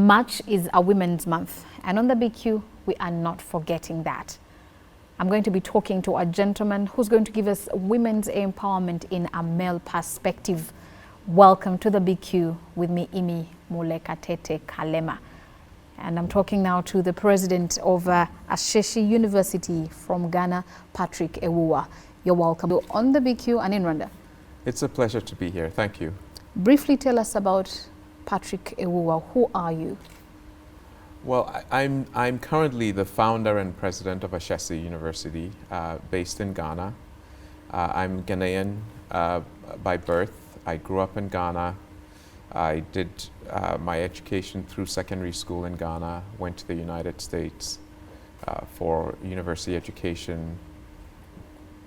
March is a Women's Month, and on the BQ, we are not forgetting that. I'm going to be talking to a gentleman who's going to give us women's empowerment in a male perspective. Welcome to the BQ with me, Imi Mulekatete Kalema. And I'm talking now to the president of Ashesi University from Ghana, Patrick Awuah. You're welcome on the BQ and in Rwanda. It's a pleasure to be here. Thank you. Briefly tell us about Patrick Awuah. Who are you? Well, I'm currently the founder and president of Ashesi University, based in Ghana. I'm Ghanaian by birth. I grew up in Ghana. I did my education through secondary school in Ghana, went to the United States for university education,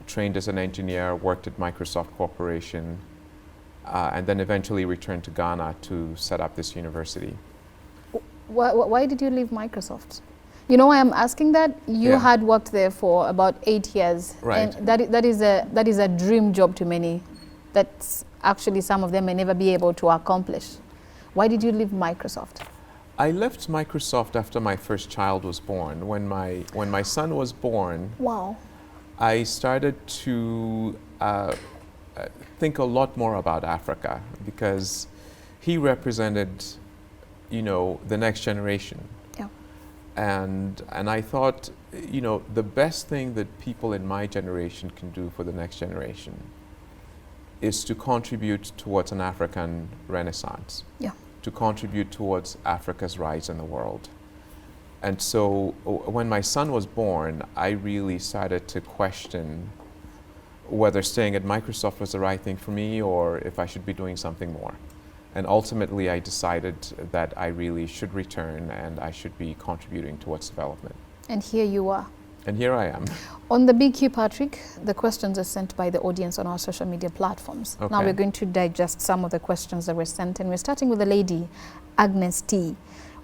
trained as an engineer, worked at Microsoft Corporation, and then eventually returned to Ghana to set up this university. Why did you leave Microsoft? You know why I'm asking that? You had worked there for about 8 years. Right. And that is a dream job to many. That's actually some of them may never be able to accomplish. Why did you leave Microsoft? I left Microsoft after my first child was born. When my son was born, wow, I started to think a lot more about Africa because he represented, you know, the next generation. Yeah. And I thought, you know, the best thing that people in my generation can do for the next generation is to contribute towards an African renaissance. Yeah. To contribute towards Africa's rise in the world. And so when my son was born, I really started to question whether staying at Microsoft was the right thing for me or if I should be doing something more. And ultimately I decided that I really should return and I should be contributing towards development. And here you are. And here I am. On the BQ, Patrick, the questions are sent by the audience on our social media platforms. Okay. Now we're going to digest some of the questions that were sent, and we're starting with the lady, Agnes T.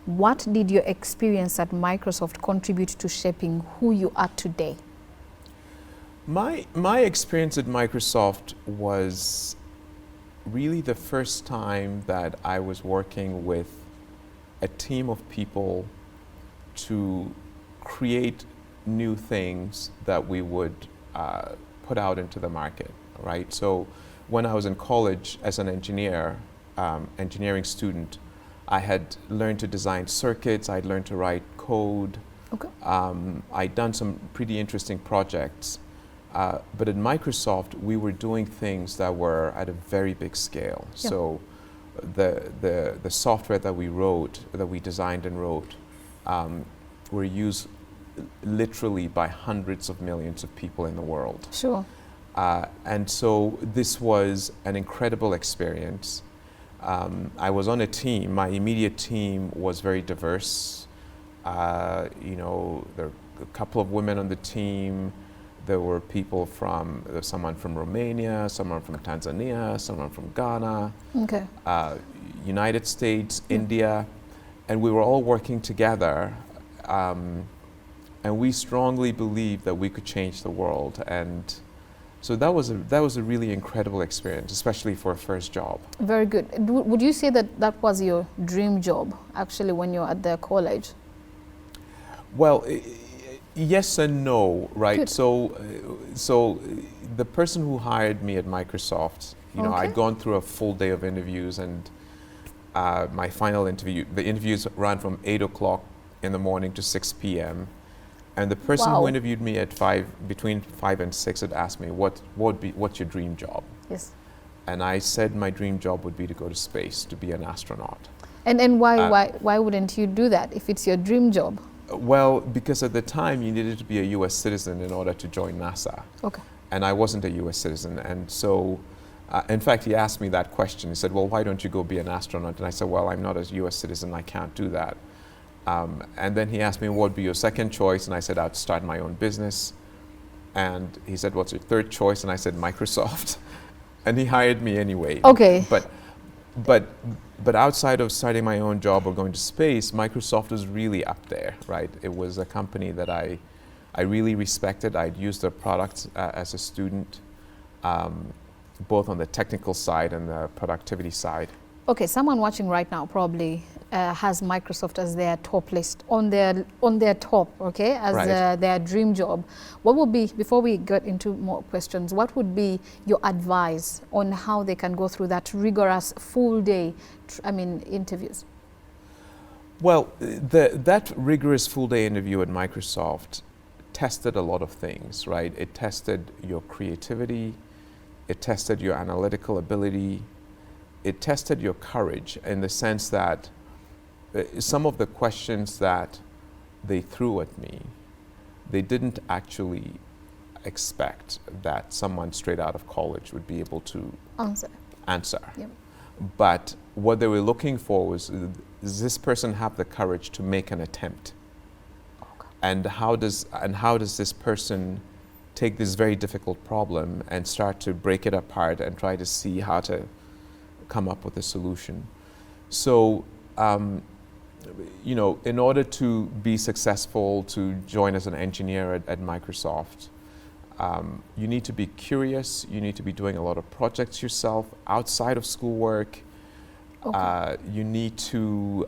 What did your experience at Microsoft contribute to shaping who you are today? My experience at Microsoft was really the first time that I was working with a team of people to create new things that we would put out into the market, right? So when I was in college as an engineer, engineering student, I had learned to design circuits, I'd learned to write code. Okay. I'd done some pretty interesting projects. But at Microsoft, we were doing things that were at a very big scale. Yeah. So the software that we wrote, that we designed and wrote, were used literally by hundreds of millions of people in the world. Sure. And so this was an incredible experience. I was on a team. My immediate team was very diverse. You know, there were a couple of women on the team. There were people someone from Romania, someone from Tanzania, someone from Ghana, okay. United States, India, and we were all working together. And we strongly believed that we could change the world, and so that was a really incredible experience, especially for a first job. Very good. Would you say that that was your dream job, actually, when you were at the college? Well, yes and no, right? Good. So the person who hired me at Microsoft, you know, I'd gone through a full day of interviews, and my final interview, the interviews ran from 8 o'clock in the morning to 6 p.m. And the person who interviewed me at between 5 and 6 had asked me, what's your dream job? Yes. And I said my dream job would be to go to space, to be an astronaut. And why wouldn't you do that if it's your dream job? Well, because at the time you needed to be a US citizen in order to join NASA. Okay. And I wasn't a US citizen. And so, in fact, he asked me that question. He said, well, why don't you go be an astronaut? And I said, well, I'm not a US citizen, I can't do that. And then he asked me, what would be your second choice? And I said, I'd start my own business. And he said, what's your third choice? And I said, Microsoft. And he hired me anyway. Okay. But outside of starting my own job or going to space, Microsoft was really up there, right? It was a company that I really respected. I'd used their products as a student, both on the technical side and the productivity side. Okay, someone watching right now probably has Microsoft as their top list, on their top, okay, as Right. their dream job, what would be, before we get into more questions, what would be your advice on how they can go through that rigorous full day, interviews? Well, that rigorous full-day interview at Microsoft tested a lot of things, right? It tested your creativity, it tested your analytical ability, it tested your courage in the sense that some of the questions that they threw at me, they didn't actually expect that someone straight out of college would be able to answer. Yep. But what they were looking for was, does this person have the courage to make an attempt? Okay. And how does this person take this very difficult problem and start to break it apart and try to see how to come up with a solution? So, in order to be successful, to join as an engineer at Microsoft, you need to be curious, you need to be doing a lot of projects yourself outside of schoolwork. Okay. You need to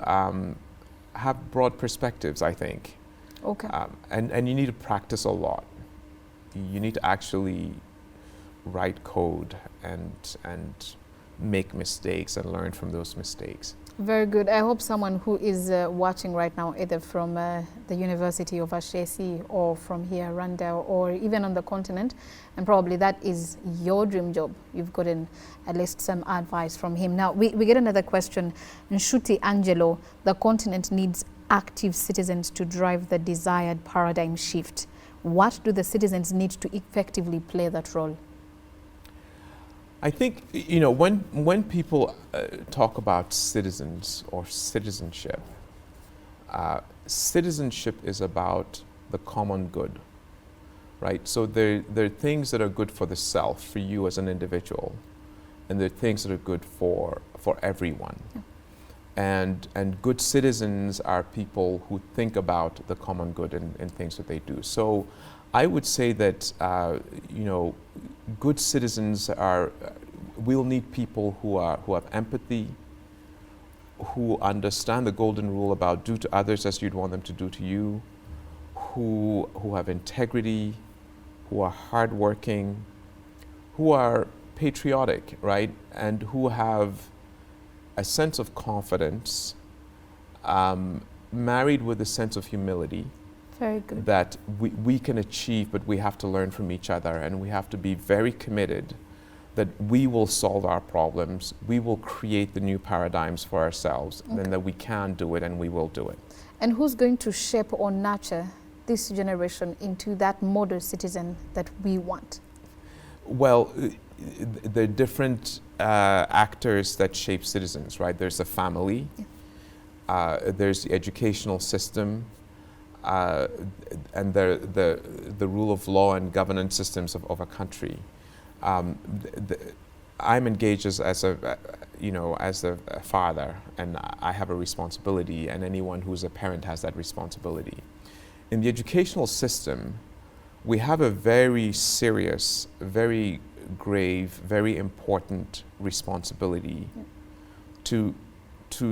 have broad perspectives, I think. Okay. And you need to practice a lot. You need to actually write code and make mistakes and learn from those mistakes. Very good. I hope someone who is watching right now, either from the University of Ashesi or from here, Rwanda, or even on the continent, and probably that is your dream job, you've gotten at least some advice from him. Now, we get another question. Nshuti Angelo, the continent needs active citizens to drive the desired paradigm shift. What do the citizens need to effectively play that role? I think, when people talk about citizens or citizenship, citizenship is about the common good, right? So there are things that are good for the self, for you as an individual, and there are things that are good for everyone. Yeah. And good citizens are people who think about the common good in things that they do. So I would say that, good citizens we'll need people who have empathy, who understand the golden rule about do to others as you'd want them to do to you, who have integrity, who are hardworking, who are patriotic, right? And who have a sense of confidence, married with a sense of humility. Very good. That we can achieve, but we have to learn from each other, and we have to be very committed that we will solve our problems, we will create the new paradigms for ourselves, Okay. and that we can do it and we will do it. And who's going to shape or nurture this generation into that model citizen that we want? Well, there are different actors that shape citizens, right? There's the family, there's the educational system, and the rule of law and governance systems of a country. I'm engaged as a father, and I have a responsibility, and anyone who's a parent has that responsibility. In the educational system, we have a very serious, very grave, very important responsibility to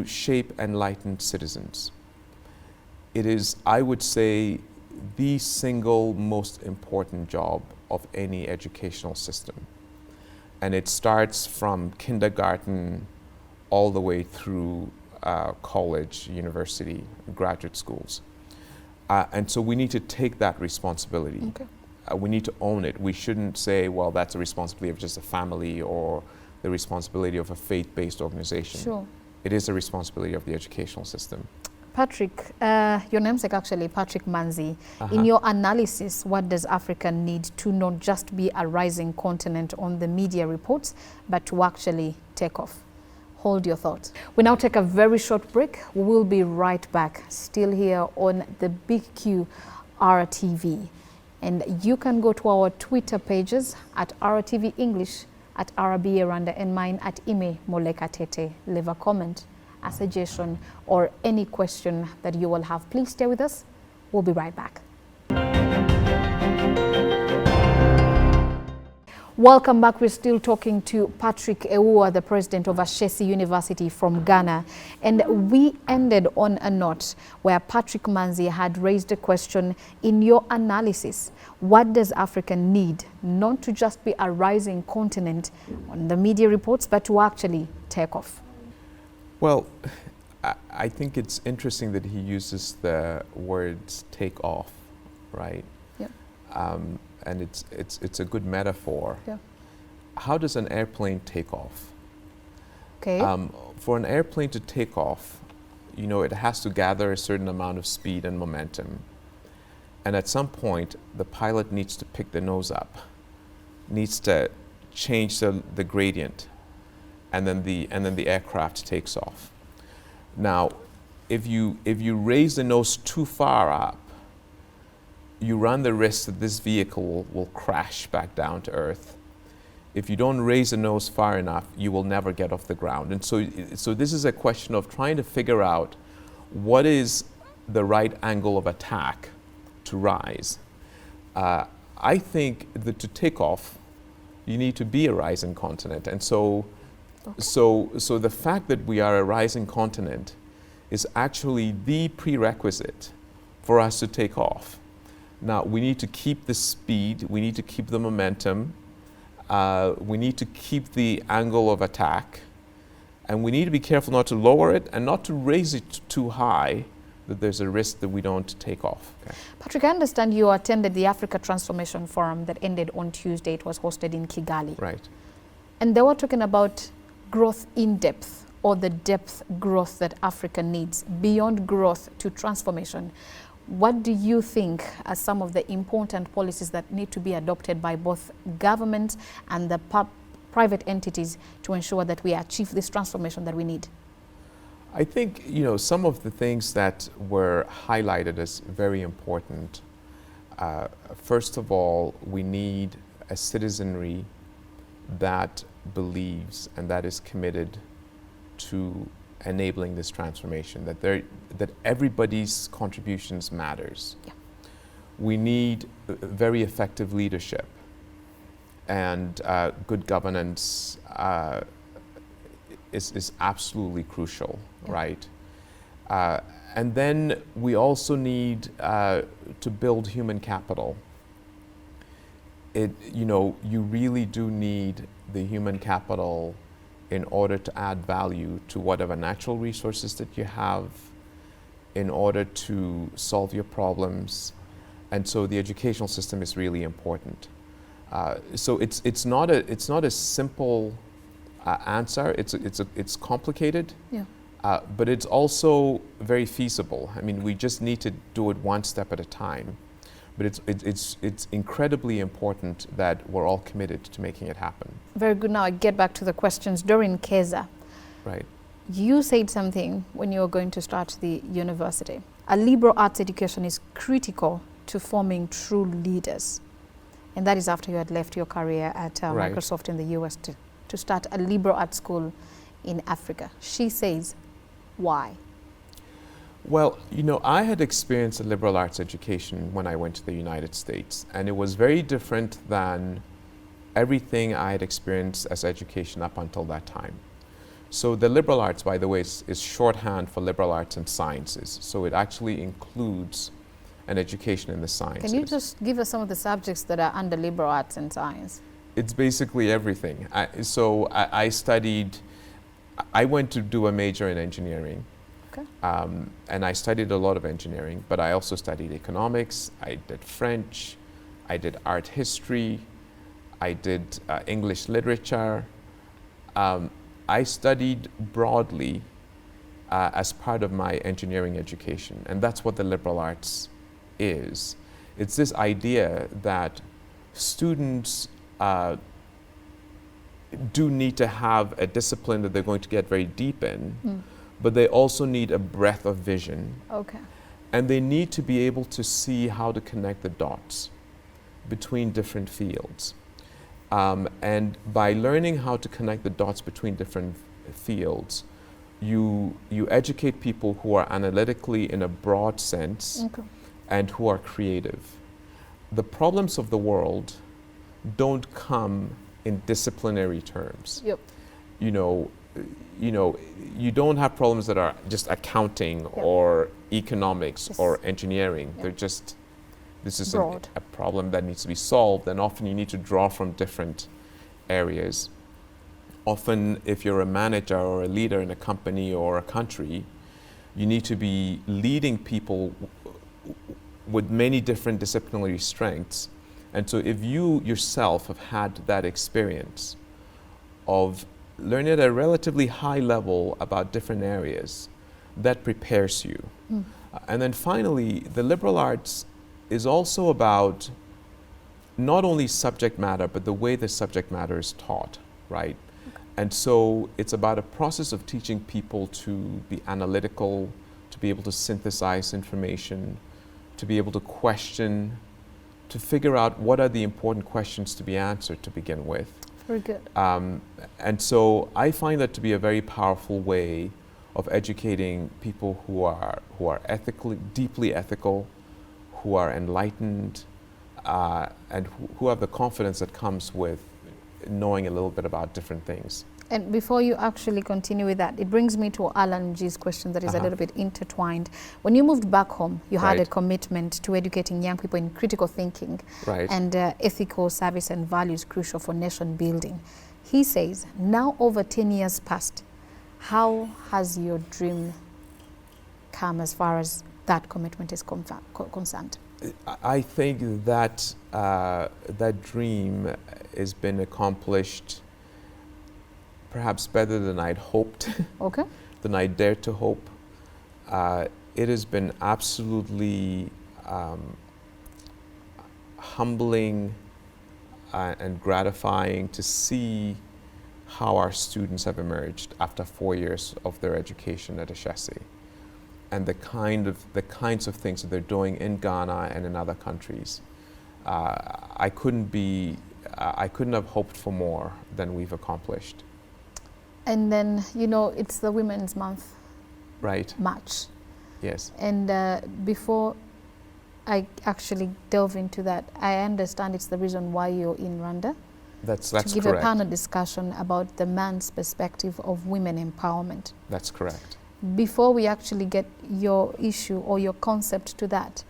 shape enlightened citizens. It is, I would say, the single most important job of any educational system. And it starts from kindergarten all the way through college, university, graduate schools. And so we need to take that responsibility. Okay. We need to own it. We shouldn't say, well, that's the responsibility of just a family or the responsibility of a faith-based organization. Sure. It is the responsibility of the educational system. Patrick, your namesake actually, Patrick Manzi. In your analysis, what does Africa need to not just be a rising continent on the media reports, but to actually take off? Hold your thoughts. We now take a very short break. We will be right back, still here on the Big Q RTV. And you can go to our Twitter pages at RTV English, at RBA Rwanda, and mine at Ime Molekatete. Leave a comment, a suggestion, or any question that you will have. Please stay with us. We'll be right back. Welcome back. We're still talking to Patrick Awuah, the president of Ashesi University from Ghana. And we ended on a note where Patrick Manzi had raised a question: in your analysis, what does Africa need, not to just be a rising continent on the media reports, but to actually take off? Well, I think it's interesting that he uses the words take off, right? Yeah. And it's a good metaphor. Yeah. How does an airplane take off? Okay. For an airplane to take off, you know, it has to gather a certain amount of speed and momentum. And at some point, the pilot needs to pick the nose up, needs to change the gradient, and then the aircraft takes off. Now, if you raise the nose too far up, you run the risk that this vehicle will crash back down to earth. If you don't raise the nose far enough, you will never get off the ground. And so this is a question of trying to figure out what is the right angle of attack to rise. I think that to take off, you need to be a rising continent. And so the fact that we are a rising continent is actually the prerequisite for us to take off. Now, we need to keep the speed, we need to keep the momentum, we need to keep the angle of attack, and we need to be careful not to lower it and not to raise it too high that there's a risk that we don't take off. Okay. Patrick, I understand you attended the Africa Transformation Forum that ended on Tuesday. It was hosted in Kigali. Right. And they were talking about growth in depth, or the depth growth that Africa needs, beyond growth to transformation. What do you think are some of the important policies that need to be adopted by both governments and the private entities to ensure that we achieve this transformation that we need? I think, you know, some of the things that were highlighted as very important. First of all, we need a citizenry that believes and that is committed to enabling this transformation, that everybody's contributions matters. Yeah. We need very effective leadership, and good governance is absolutely crucial, yeah. Right? And then we also need to build human capital. You know, you really do need the human capital in order to add value to whatever natural resources that you have, in order to solve your problems. And so the educational system is really important. So it's not a simple answer. It's complicated, yeah. But it's also very feasible. I mean, we just need to do it one step at a time. But it's incredibly important that we're all committed to making it happen. Very good. Now I get back to the questions. During Keza, right, you said something when you were going to start the university. A liberal arts education is critical to forming true leaders. And that is after you had left your career at right. Microsoft in the US to start a liberal arts school in Africa. She says, why? Well, you know, I had experienced a liberal arts education when I went to the United States, and it was very different than everything I had experienced as education up until that time. So the liberal arts, by the way, is shorthand for liberal arts and sciences. So it actually includes an education in the sciences. Can you just give us some of the subjects that are under liberal arts and science? It's basically everything. I went to do a major in engineering. Okay. And I studied a lot of engineering, but I also studied economics, I did French, I did art history, I did English literature. I studied broadly as part of my engineering education, and that's what the liberal arts is. It's this idea that students do need to have a discipline that they're going to get very deep in, but they also need a breadth of vision. Okay. And they need to be able to see how to connect the dots between different fields. And by learning how to connect the dots between different fields, you educate people who are analytically in a broad sense, okay, and who are creative. The problems of the world don't come in disciplinary terms. Yep. You know, you don't have problems that are just accounting Yep. or economics Yes. or engineering. Yep. They're just, this is Broad. a problem that needs to be solved, and often you need to draw from different areas. Often, if you're a manager or a leader in a company or a country, you need to be leading people with many different disciplinary strengths. And so if you yourself have had that experience of learning at a relatively high level about different areas, that prepares you. And then finally, the liberal arts is also about not only subject matter, but the way the subject matter is taught, right? And so it's about a process of teaching people to be analytical, to be able to synthesize information, to be able to question, to figure out what are the important questions to be answered to begin with. Very good. And so I find that to be a very powerful way of educating people who are ethically, deeply ethical, who are enlightened, and who have the confidence that comes with knowing a little bit about different things. And before you actually continue with that, it brings me to Alan G's question that is a little bit intertwined. When you moved back home, you had a commitment to educating young people in critical thinking and ethical service and values crucial for nation building. He says, now over 10 years past, how has your dream come as far as that commitment is concerned? I think that that dream has been accomplished perhaps better than I'd hoped, than I dared to hope. It has been absolutely humbling and gratifying to see how our students have emerged after 4 years of their education at Ashesi, and the kinds of things that they're doing in Ghana and in other countries. I couldn't have hoped for more than we've accomplished. And then, you know, it's the Women's Month. March. Yes. And before I actually delve into that, I understand it's the reason why you're in Rwanda. That's to give correct. a panel discussion about the man's perspective of women empowerment. That's correct. Before we actually get your issue or your concept to that,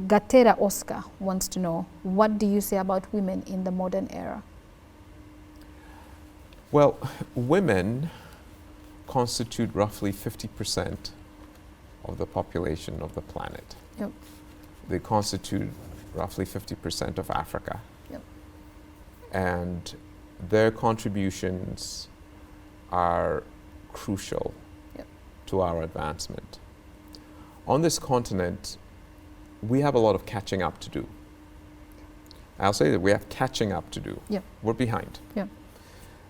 Gatera Oscar wants to know, what do you say about women in the modern era? Well, women constitute roughly 50% of the population of the planet. Yep. They constitute roughly 50% of Africa. Yep. And their contributions are crucial to our advancement. On this continent, we have a lot of catching up to do. I'll say that we have catching up to do. Yep. We're behind. Yep.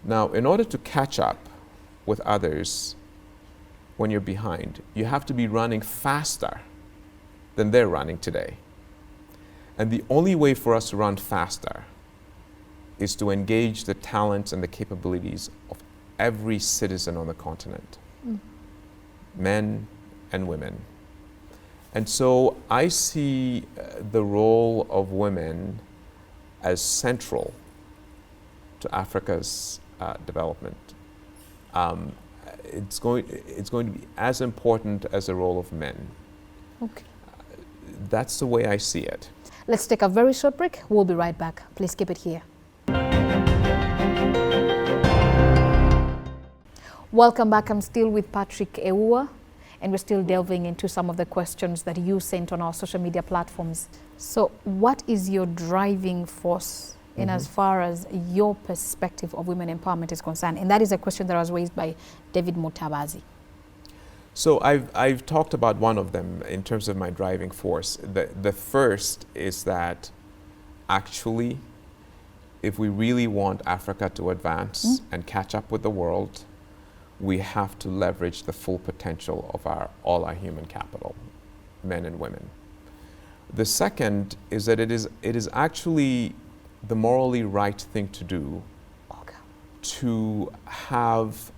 Now, in order to catch up with others when you're behind, you have to be running faster than they're running today. And the only way for us to run faster is to engage the talents and the capabilities of every citizen on the continent, men and women. And so I see the role of women as central to Africa's development. It's going to be as important as the role of men. Okay. That's the way I see it. Let's take a very short break. We'll be right back. Please keep it here. Welcome back. I'm still with Patrick Awuah, and we're still delving into some of the questions that you sent on our social media platforms. So what is your driving force in as far as your perspective of women empowerment is concerned? And that is a question that was raised by David Mutabazi. So I've talked about one of them in terms of my driving force. The first is that actually, if we really want Africa to advance and catch up with the world, we have to leverage the full potential of all our human capital, men and women. The second is that it is actually the morally right thing to do to have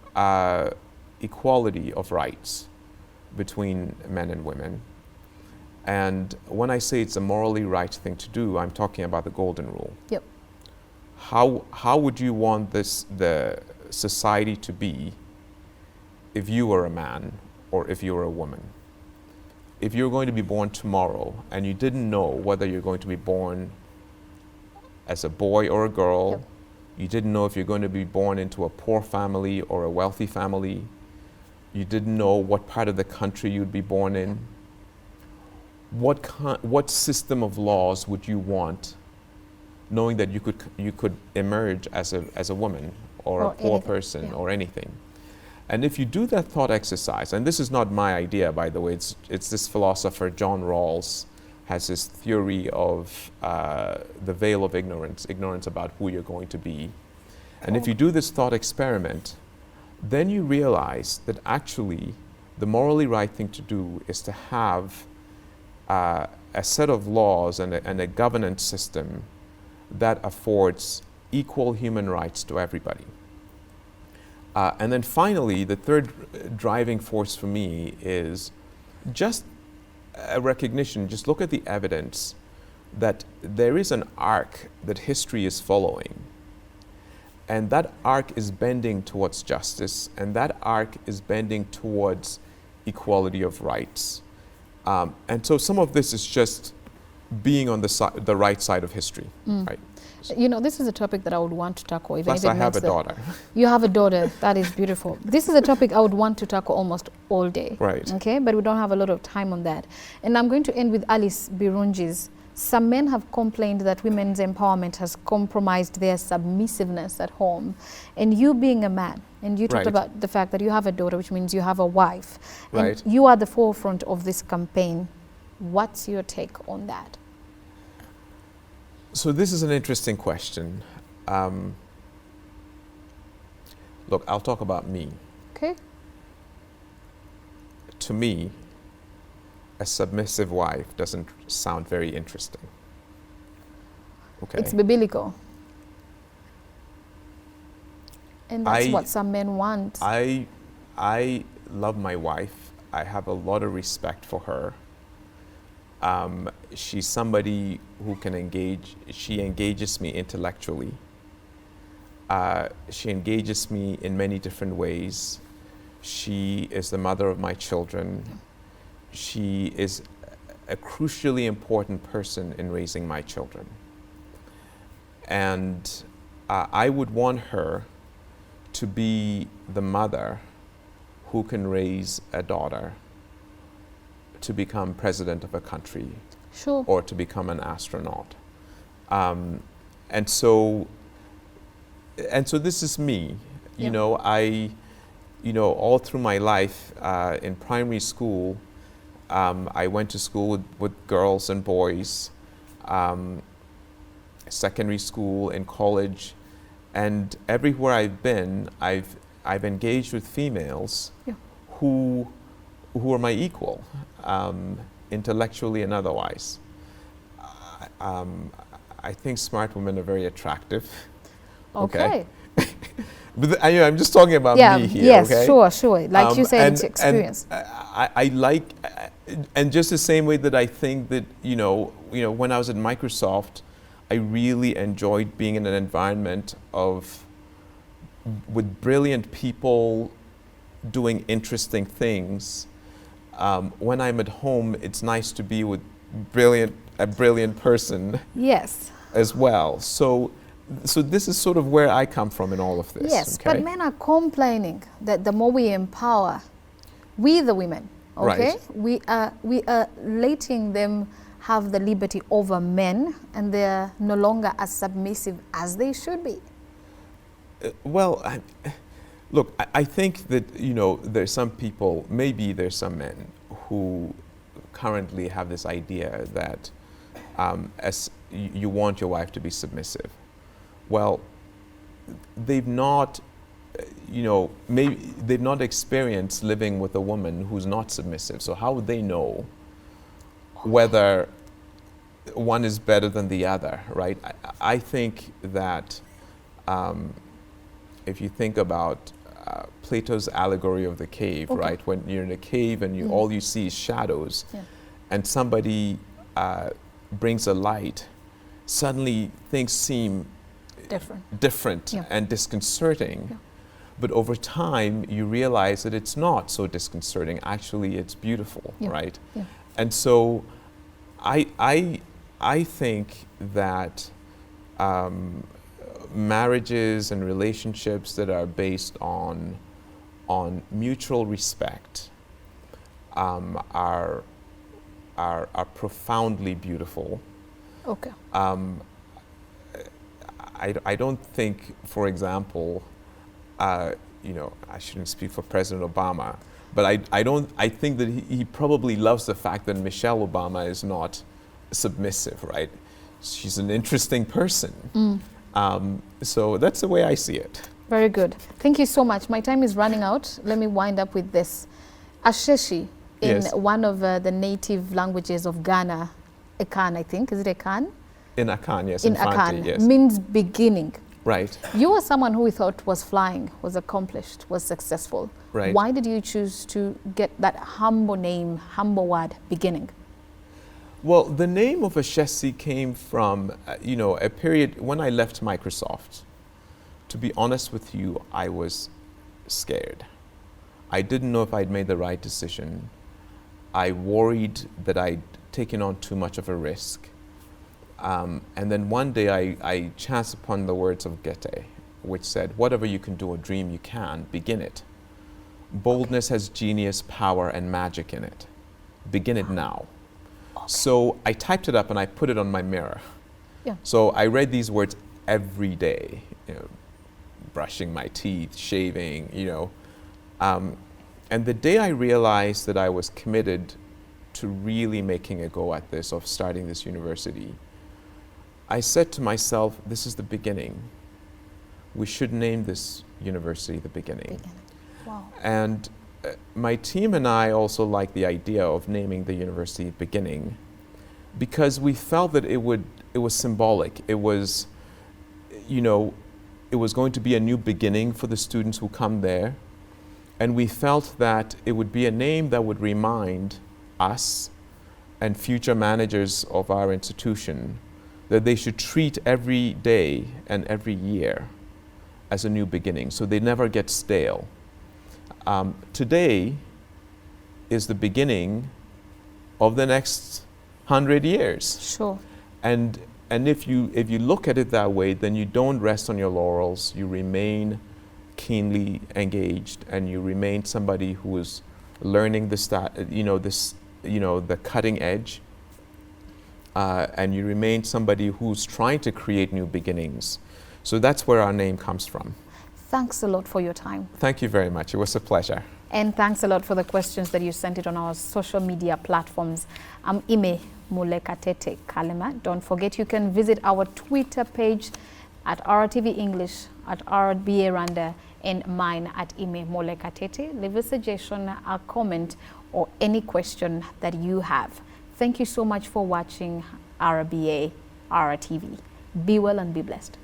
equality of rights between men and women. And when I say it's a morally right thing to do, I'm talking about the golden rule. Yep. how would you want the society to be if you were a man or if you were a woman? If you're going to be born tomorrow and you didn't know whether you're going to be born as a boy or a girl, Yep. you didn't know if you're going to be born into a poor family or a wealthy family, you didn't know what part of the country you'd be born in, what system of laws would you want, knowing that you could emerge as a woman or a poor anything, person yeah. or anything? And if you do that thought exercise, and this is not my idea, by the way, it's this philosopher, John Rawls, has this theory of the veil of ignorance about who you're going to be. And if you do this thought experiment, then you realize that actually the morally right thing to do is to have a set of laws and a governance system that affords equal human rights to everybody. And then finally, the third driving force for me is just a recognition, just look at the evidence that there is an arc that history is following. And that arc is bending towards justice, and that arc is bending towards equality of rights. And so some of this is just being on the right side of history, right? You know, this is a topic that I would want to tackle. Even Plus, if it I have means a daughter. You have a daughter. That is beautiful. This is a topic I would want to tackle almost all day. Right. Okay, but we don't have a lot of time on that. And I'm going to end with Alice Birungi's. Some men have complained that women's empowerment has compromised their submissiveness at home. And you being a man, and you talked Right. about the fact that you have a daughter, which means you have a wife. And Right. you are the forefront of this campaign. What's your take on that? So this is an interesting question. Look, I'll talk about me. Okay. To me, a submissive wife doesn't sound very interesting. Okay. It's biblical. And that's I- what some men want. I love my wife. I have a lot of respect for her. She's somebody who can engage. She engages me intellectually. She engages me in many different ways. She is the mother of my children. She is a crucially important person in raising my children. And I would want her to be the mother who can raise a daughter to become president of a country Sure. or to become an astronaut. And so this is me. Yeah. All through my life in primary school, I went to school with girls and boys, secondary school, in college, and everywhere I've been, I've engaged with females Yeah. who are my equal, intellectually and otherwise. I think smart women are very attractive. Okay. But I'm just talking about Yeah, me here. yes, okay? sure. Like you said, it's experience. I like, and just the same way that I think that when I was at Microsoft, I really enjoyed being in an environment with brilliant people doing interesting things. When I'm at home, it's nice to be with a brilliant person Yes. as well. So this is sort of where I come from in all of this. Yes, okay? but men are complaining that the more we empower, we the women, okay, Right. we are letting them have the liberty over men, and they're no longer as submissive as they should be. Well, look, I think that, there's some people, maybe there's some men who currently have this idea that as you want your wife to be submissive. Well, they've not, maybe they've not experienced living with a woman who's not submissive. So how would they know whether one is better than the other, right? I think that if you think about Plato's allegory of the cave, Okay. right? When you're in a cave and all you see is shadows, Yeah. and somebody brings a light, suddenly things seem different Yeah. and disconcerting. Yeah. But over time, you realize that it's not so disconcerting. Actually, it's beautiful, Yeah. right? Yeah. And so I think that marriages and relationships that are based on mutual respect are profoundly beautiful. Okay. I don't think, for example, you know, I shouldn't speak for President Obama, but I think that he probably loves the fact that Michelle Obama is not submissive, right? She's an interesting person. So that's the way I see it. Very good. Thank you so much. My time is running out. Let me wind up with this. Ashesi, in Yes. one of the native languages of Ghana, Akan, I think. Is it Akan? In Akan, yes. In Infante, Akan, yes. means beginning. Right. You are someone who we thought was flying, was accomplished, was successful. Right. Why did you choose to get that humble name, humble word, beginning? Well, the name of Ashesi came from, you know, a period when I left Microsoft. To be honest with you, I was scared. I didn't know if I'd made the right decision. I worried that I'd taken on too much of a risk. And then one day I chanced upon the words of Goethe, which said, whatever you can do or dream you can, begin it. Boldness has genius, power, and magic in it. Begin it now. Okay. So I typed it up and I put it on my mirror. Yeah. So I read these words every day, you know, brushing my teeth, shaving, you know. And the day I realized that I was committed to really making a go at this, of starting this university, I said to myself, this is the beginning. We should name this university the beginning. Wow. And my team and I also liked the idea of naming the university Beginning, because we felt that it was symbolic. It was, you know, it was going to be a new beginning for the students who come there. And we felt that it would be a name that would remind us and future managers of our institution that they should treat every day and every year as a new beginning, so they never get stale. Today is the beginning of the next 100 years. Sure. And if you look at it that way, then you don't rest on your laurels. You remain keenly engaged, and you remain somebody who is learning the cutting edge, and you remain somebody who's trying to create new beginnings. So that's where our name comes from. Thanks a lot for your time. Thank you very much. It was a pleasure. And thanks a lot for the questions that you sent it on our social media platforms. I'm Ime Mulekatete Kalema. Don't forget you can visit our Twitter page at RTV English, at RBA Randa, and mine at Ime Mulekatete. Leave a suggestion, a comment, or any question that you have. Thank you so much for watching RBA RTV. Be well and be blessed.